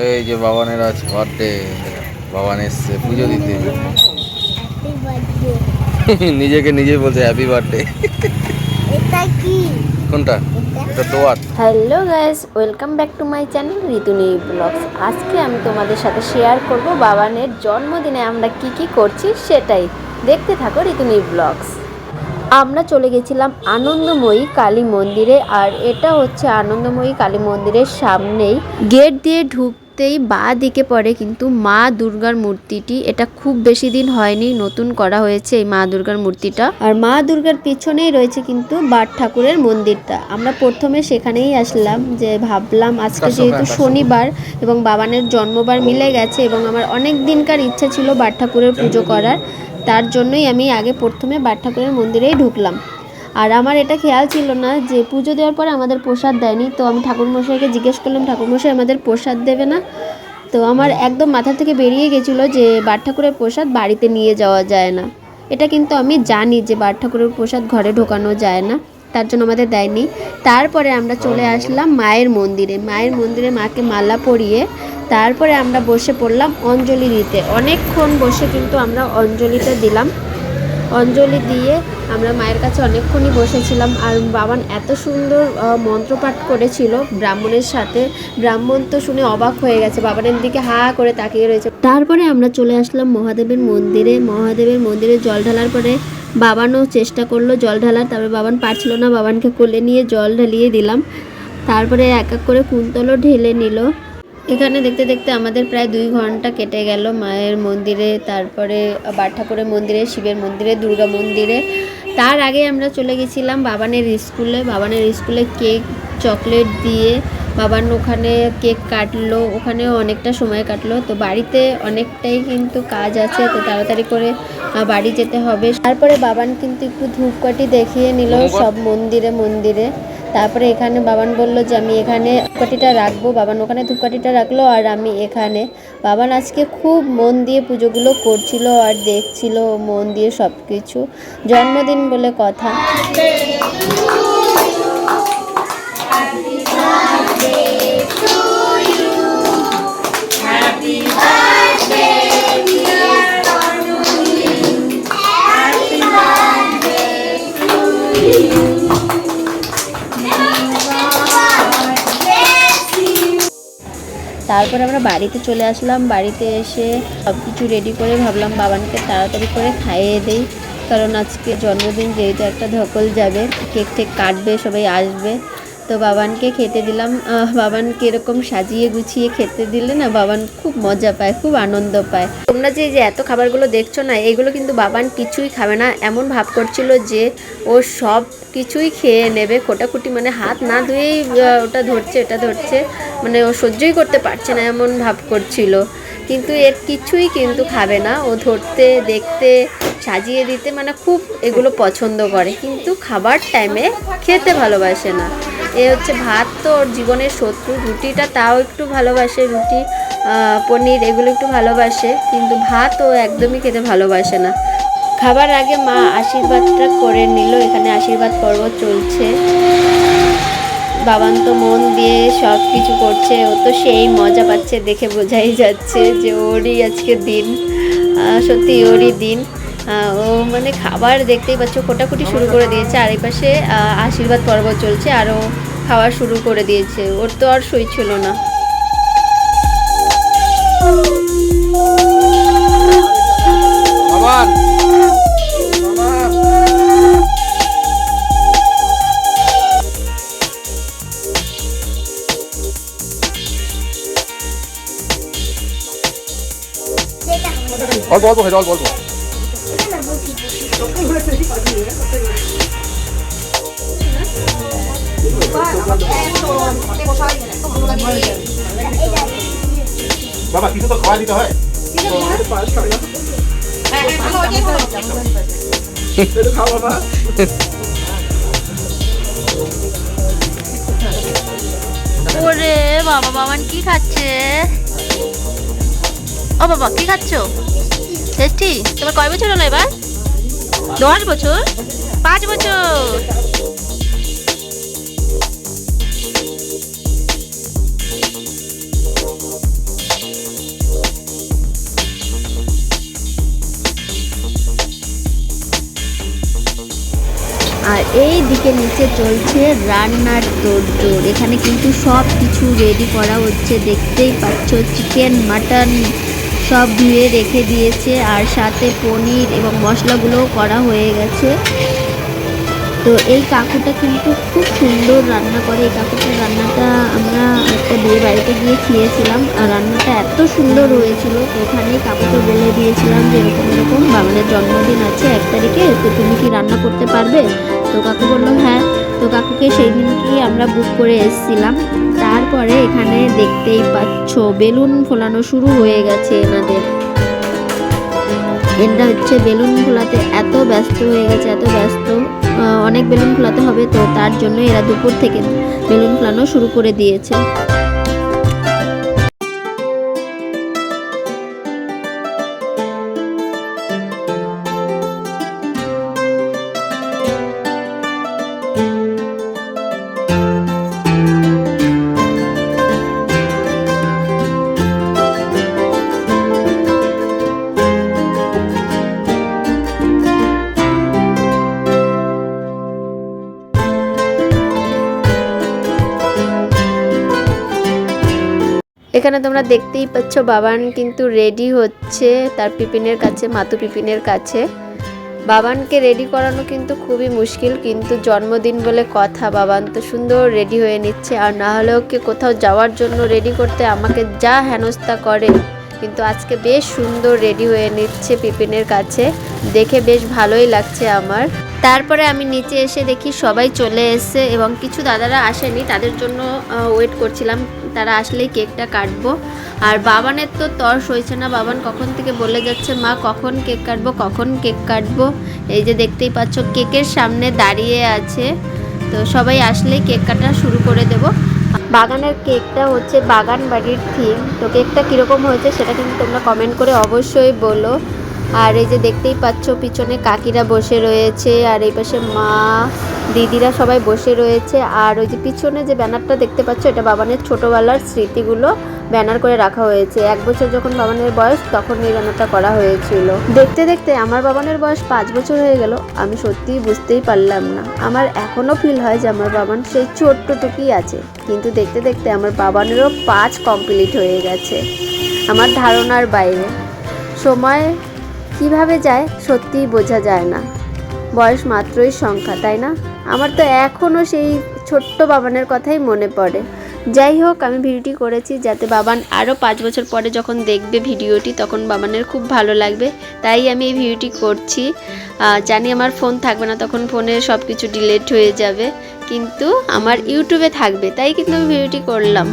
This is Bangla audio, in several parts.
এই যে বাবানের আজ বার্থডে, বাবান এসছে পুজো দিতে। নিজেকে নিজেই বলছে হ্যাপি বার্থডে। এটা কি? কোনটা? এটা দোয়াত। Hello guys, welcome back to my channel Rituni blogs. আজকে আমি তোমাদের সাথে শেয়ার করব বাবানের জন্মদিনে আমরা কি কি করছি সেটাই। দেখতে থাকো ঋতুনি ব্লগস। আমরা চলে গেছিলাম আনন্দময়ী কালী মন্দিরে, আর এটা হচ্ছে আনন্দময়ী কালী মন্দিরের সামনেই। গেট দিয়ে ঢুকতেই বাঁ দিকে পড়ে কিন্তু মা দুর্গার মূর্তিটি। এটা খুব বেশি দিন হয়নি, নতুন করা হয়েছে এই মা দুর্গার মূর্তিটা। আর মা দুর্গার পিছনেই রয়েছে কিন্তু বাট ঠাকুরের মন্দিরটা। আমরা প্রথমে সেখানেই আসলাম, যে ভাবলাম আজকে যেহেতু শনিবার এবং বাবানের জন্মবার মিলে গেছে এবং আমার অনেক দিনকার ইচ্ছা ছিল বাট ঠাকুরের পুজো করার, তার জন্যই আমি আগে প্রথমে বাট ঠাকুরের মন্দিরেই ঢুকলাম। আর আমার এটা খেয়াল ছিল না যে পুজো দেওয়ার পরে আমাদের প্রসাদ দেয়নি। তো আমি ঠাকুরমশাইকে জিজ্ঞেস করলাম, ঠাকুরমশাই আমাদের প্রসাদ দেবে না? তো আমার একদম মাথা থেকে বেরিয়ে গেছিলো যে বাট ঠাকুরের প্রসাদ বাড়িতে নিয়ে যাওয়া যায় না। এটা কিন্তু আমি জানি যে বাট ঠাকুরের প্রসাদ ঘরে ঢোকানো যায় না, তার জন্য আমাদের দেয়নি। তারপরে আমরা চলে আসলাম মায়ের মন্দিরে। মায়ের মন্দিরে মাকে মালা পরিয়ে তারপরে আমরা বসে পড়লাম অঞ্জলি দিতে। অনেকক্ষণ বসে কিন্তু আমরা অঞ্জলিটা দিলাম। অঞ্জলি দিয়ে আমরা মায়ের কাছে অনেকক্ষণই বসেছিলাম। আর বাবান এত সুন্দর মন্ত্রপাঠ করেছিল ব্রাহ্মণের সাথে, ব্রাহ্মণ তো শুনে অবাক হয়ে গেছে, বাবানের দিকে হা করে তাকিয়ে রয়েছে। তারপরে আমরা চলে আসলাম মহাদেবের মন্দিরে। মহাদেবের মন্দিরে জল ঢালার পরে বাবানও চেষ্টা করলো জল ঢালার, তারপরে বাবান পারছিল না, বাবানকে কোলে নিয়ে জল ঢালিয়ে দিলাম। তারপরে এক এক করে কুন্তলও ঢেলে নিল। এখানে দেখতে দেখতে আমাদের প্রায় 2 ঘন্টা কেটে গেল মায়ের মন্দিরে, তারপরে বাট ঠাকুরের মন্দিরে, শিবের মন্দিরে, দুর্গা মন্দিরে। তার আগে আমরা চলে গেছিলাম বাবানের স্কুলে। বাবানের স্কুলে কেক চকলেট দিয়ে বাবান ওখানে কেক কাটলো, ওখানেও অনেকটা সময় কাটলো। তো বাড়িতে অনেকটাই কিন্তু কাজ আছে, তো তাড়াতাড়ি করে বাড়ি যেতে হবে। তারপরে বাবান কিন্তু একটু ধূপকাঠি দেখিয়ে নিল সব মন্দিরে মন্দিরে। তারপরে এখানে বাবান বলল যে আমি এখানে ধূপকাঠিটা রাখবো। বাবান ওখানে ধূপকাঠিটা রাখলো আর আমি এখানে। বাবান আজকে খুব মন দিয়ে পুজোগুলো করছিল আর দেখছিল মন দিয়ে সব কিছু। জন্মদিন বলে কথা। তারপর আমরা বাড়িতে চলে আসলাম। বাড়িতে এসে সব কিছু রেডি করে ভাবলাম বাবানকে তাড়াতাড়ি করে খাইয়ে দেই, কারণ আজকে জন্মদিন যেহেতু একটা ধকল যাবে, কেক টেক কাটবে, সবাই আসবে। তো বাবানকে খেতে দিলাম। বাবানকে এরকম সাজিয়ে গুছিয়ে খেতে দিলে না বাবান খুব মজা পায়, খুব আনন্দ পায়। তোমরা যে এত খাবারগুলো দেখছো না, এগুলো কিন্তু বাবান কিছুই খাবে না। এমন ভাব করছিল যে ও সব কিছুই খেয়ে নেবে, কোটাকুটি মানে হাত না ধুয়েই ওটা ধরছে এটা ধরছে, মানে ও সহ্যই করতে পারছে না এমন ভাব করছিল। কিন্তু এর কিছুই কিন্তু খাবে না। ও ধরতে, দেখতে, সাজিয়ে দিতে মানে খুব এগুলো পছন্দ করে, কিন্তু খাবার টাইমে খেতে ভালোবাসে না। এ হচ্ছে ভাত তো ওর জীবনের শত্রু। রুটিটা তাও একটু ভালোবাসে, রুটি পনির এগুলো একটু ভালোবাসে, কিন্তু ভাত ও একদমই খেতে ভালোবাসে না। খাবার আগে মা আশীর্বাদটা করে নিল। এখানে আশীর্বাদ পর্ব চলছে। বাবান তো মন দিয়ে সব কিছু করছে, ও তো সেই মজা পাচ্ছে, দেখে বোঝাই যাচ্ছে যে ওরই আজকে দিন, সত্যি ওরই দিন। ও মানে খাবার দেখতেই পাচ্ছ কোটাকুটি শুরু করে দিয়েছে, আর এই পাশে আশীর্বাদ পর্ব চলছে, আরও খাওয়া শুরু করে দিয়েছে। ওর তো আর সই ছিল না। অল্প অল্প খেতে, অল্প অল্প। বাবা কিছু তো খাওয়া দিতে হয়। ওরে বাবা, বাবান কি খাচ্ছে? ও বাবা কি খাচ্ছ? টেস্টি। তোমার কয় বছর হলো এবার? 10 বছর? 5 বছর? আর এই দিকে নিচে চলছে রান্নার তোড়জোড়। এখানে কিন্তু সব কিছু রেডি করা হচ্ছে, দেখতেই পাচ্ছ। চিকেন, মাটন সব ধুয়ে রেখে দিয়েছে, আর সাথে পনির এবং মশলাগুলোও করা হয়ে গেছে। তো এই কাকুটা কিন্তু খুব সুন্দর রান্না করে। এই কাকুটার রান্নাটা আমরা একটা বিয়ে বাড়িতে গিয়ে খেয়েছিলাম, আর রান্নাটা এত সুন্দর হয়েছিল। তো ওখানেই কাকুকে বলে দিয়েছিলাম যে এরকম এরকম বাবানের জন্মদিন আছে 1 তারিখে, তো তুমি কি রান্না করতে পারবে? তো কাকু বললো হ্যাঁ। তো কাকুকে সেই দিনকেই আমরা বুক করে এসেছিলাম। তারপরে এখানে দেখতেই পাচ্ছ বেলুন ফোলানো শুরু হয়ে গেছে এনাদের। এরা হচ্ছে বেলুন ফোলাতে এত ব্যস্ত হয়ে গেছে, এত ব্যস্ত। অনেক বেলুন ফোলাতে হবে, তো তার জন্য এরা দুপুর থেকে বেলুন ফোলানো শুরু করে দিয়েছে। এখানে তোমরা দেখতেই পাচ্ছ বাবান কিন্তু রেডি হচ্ছে তার পিপিনের কাছে, মাতু পিপিনের কাছে। বাবানকে রেডি করানো কিন্তু খুবই মুশকিল, কিন্তু জন্মদিন বলে কথা, বাবান তো সুন্দর রেডি হয়ে নিচ্ছে। আর না হলেও ওকে কোথাও যাওয়ার জন্য রেডি করতে আমাকে যা হেনস্থা করে, কিন্তু আজকে বেশ সুন্দর রেডি হয়ে নিচ্ছে পিপিনের কাছে, দেখে বেশ ভালোই লাগছে আমার। তারপরে আমি নিচে এসে দেখি সবাই চলে এসেছে এবং কিছু দাদারা আসেনি, তাদের জন্য ওয়েট করছিলাম, তারা আসলেই কেকটা কাটবো। আর বাবানের তো তর্স হয়েছে না, বাবান কখন থেকে বলে যাচ্ছে মা কখন কেক কাটবো, কখন কেক কাটবো। এই যে দেখতেই পাচ্ছ কেকের সামনে দাঁড়িয়ে আছে, তো সবাই আসলেই কেক কাটা শুরু করে দেব। বাগানের কেকটা হচ্ছে বাগান বাড়ির থিম, তো কেকটা কীরকম হয়েছে সেটা কিন্তু তোমরা কমেন্ট করে অবশ্যই বলো। আর এই যে দেখতেই পাচ্ছ পিছনে কাকিরা বসে রয়েছে, আর এই পাশে মা দিদিরা সবাই বসে রয়েছে। আর ওই যে পিছনে যে ব্যানারটা দেখতে পাচ্ছ, এটা বাবানের ছোটোবেলার স্মৃতিগুলো ব্যানার করে রাখা হয়েছে। 1 বছর যখন বাবানের বয়স তখন এই ব্যানারটা করা হয়েছিল। দেখতে দেখতে আমার বাবানের বয়স 5 বছর হয়ে গেল, আমি সত্যিই বুঝতেই পারলাম না। আমার এখনও ফিল হয় যে আমার বাবান সেই ছোট্টটুকুই আছে, কিন্তু দেখতে দেখতে আমার বাবানেরও 5 কমপ্লিট হয়ে গেছে। আমার ধারণার বাইরে। সময় কিভাবে যায় সত্যিই বোঝা যায় না, বয়স মাত্রই সংখ্যা, তাই না? আমার তো এখনও সেই ছোট্ট বাবানের কথাই মনে পড়ে। যাই হোক, আমি ভিডিওটি করেছি যাতে বাবান আরও 5 বছর পরে যখন দেখবে ভিডিওটি তখন বাবানের খুব ভালো লাগবে, তাই আমি এই ভিডিওটি করছি। জানি আমার ফোন থাকবে না, তখন ফোনে সব কিছু ডিলিট হয়ে যাবে, কিন্তু আমার ইউটিউবে থাকবে, তাই কিন্তু আমি ভিডিওটি করলাম।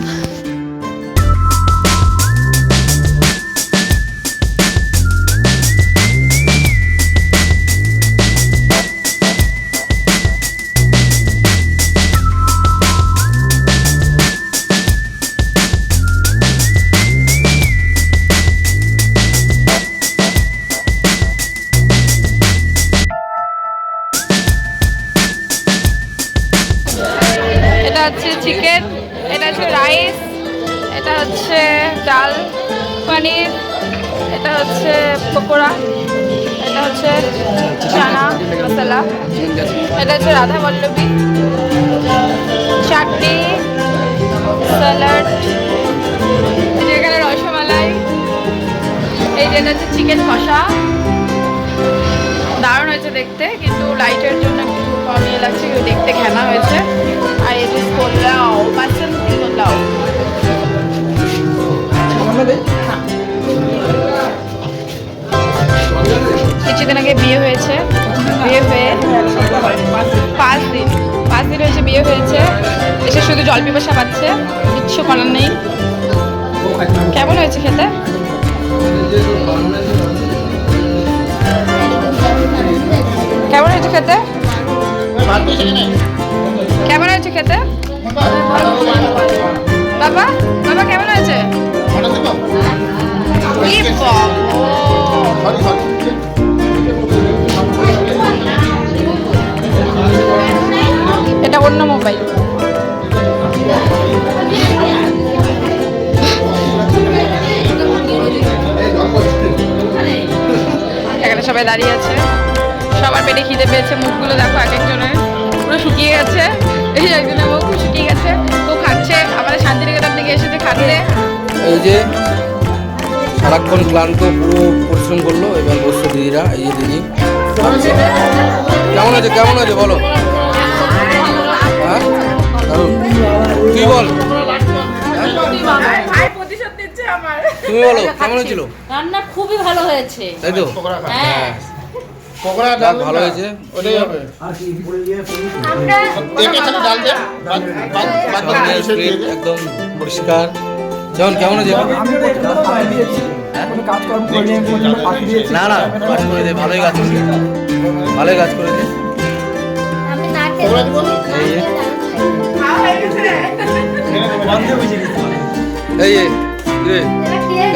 এটা হচ্ছে চিকেন, এটা হচ্ছে রাইস, এটা হচ্ছে ডাল, পনির, এটা হচ্ছে পকোড়া, এটা হচ্ছে চানা মশলা, এটা হচ্ছে রাধা বল্লভী, চাটনি, স্যালাড, এখানে রসমালাই, এই যেটা হচ্ছে চিকেন কষা। দারুণ হয়েছে দেখতে, কিন্তু লাইটের জন্য একটু কম ইয়ে লাগছে, কিন্তু দেখতে ঘেনা হয়েছে। আর এই যে পোলাও, বাসন্তী পোলাও, কিছুদিন আগে বিয়ে হয়েছে, বিয়ে হয়ে 5 দিন হয়েছে বিয়ে হয়েছে, এসে শুধু জল পিপাসা পাচ্ছে, কিচ্ছু করার নেই। কেমন হয়েছে খেতে? কেমন হয়েছে খেতে? কেমন হয়েছে খেতে? বাবা বাবা কেমন হয়েছে? এটা অন্য মোবাইল। এখানে সবাই দাঁড়িয়ে আছে, সবার পেটে খিদে পেয়েছে, মুখগুলো দেখো এক একজনের। থেকে এসেছে খাটলে। এই যে সারাক্ষণ ক্লান্ত পুরো পরিশ্রম করলো, এবার বসছে দিদিরা। এই যে দিদি কেমন আছে, কেমন আছে বলো? হ্যাঁ দারুণ। তুই বল, তুমি বলো কেমন হয়েছিল? রান্না খুবই ভালো হয়েছে। তাই তো? হ্যাঁ যাক, ভালো হয়েছে। একদম পরিষ্কার। যেমন কেমন আছে? না না, কাজ করেছে, ভালোই কাজ করেছে, ভালোই কাজ করেছে। আমি নাটে এই যে এই যে রে,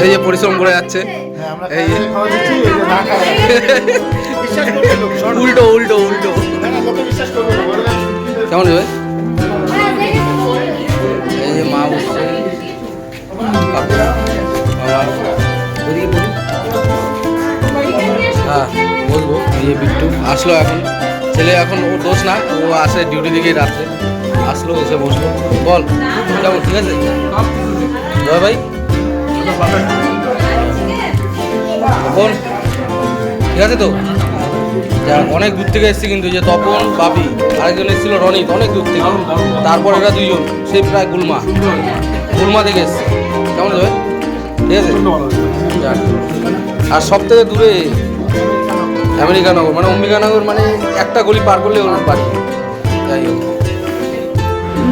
এই যে পরিশ্রম করে যাচ্ছে। এই যে উল্টো উল্টো উল্টো। কেমন হবে? এই যে মা বসছে, হ্যাঁ বলবো। এই যে বিট্টু আসলো এখন, ছেলে এখন ওর দোষ না, ও আসে ডিউটি থেকে রাত্রে আসলো, এসে বসলো। বল কেমন, ঠিক আছে জয় ভাই? বোন ঠিক আছে তো? যাক, অনেক দূর থেকে এসছে কিন্তু, যে তপন বাপি, আরেকজন এসেছিল রনিত, অনেক দূর থেকে। তারপর এরা দুইজন সেই প্রায় গুলমা থেকে এসছে। কেমন হবে? ঠিক আছে যাক। আর সব থেকে দূরে আমেরিকানগর, মানে অম্বিকানগর, মানে একটা গলি পার করলে ওর বাড়ি। যাই হোক,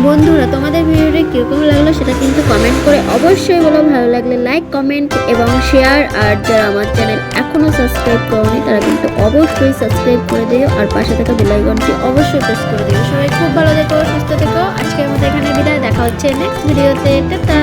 বন্ধুরা তোমাদের ভিডিওটা কীরকম লাগলো সেটা কিন্তু কমেন্ট করে অবশ্যই বলো। ভালো লাগলে লাইক, কমেন্ট এবং শেয়ার। আর যারা আমার চ্যানেল এখনও সাবস্ক্রাইব করোনি তারা কিন্তু অবশ্যই সাবস্ক্রাইব করে দিও, আর পাশে থাকা বেল আইকনটি অবশ্যই প্রেস করে দিও। সবাই খুব ভালো থেকো, সুস্থ থেকো। আজকের মতো এখানে বিদায়, দেখা হচ্ছে নেক্সট ভিডিওতে। টাটা।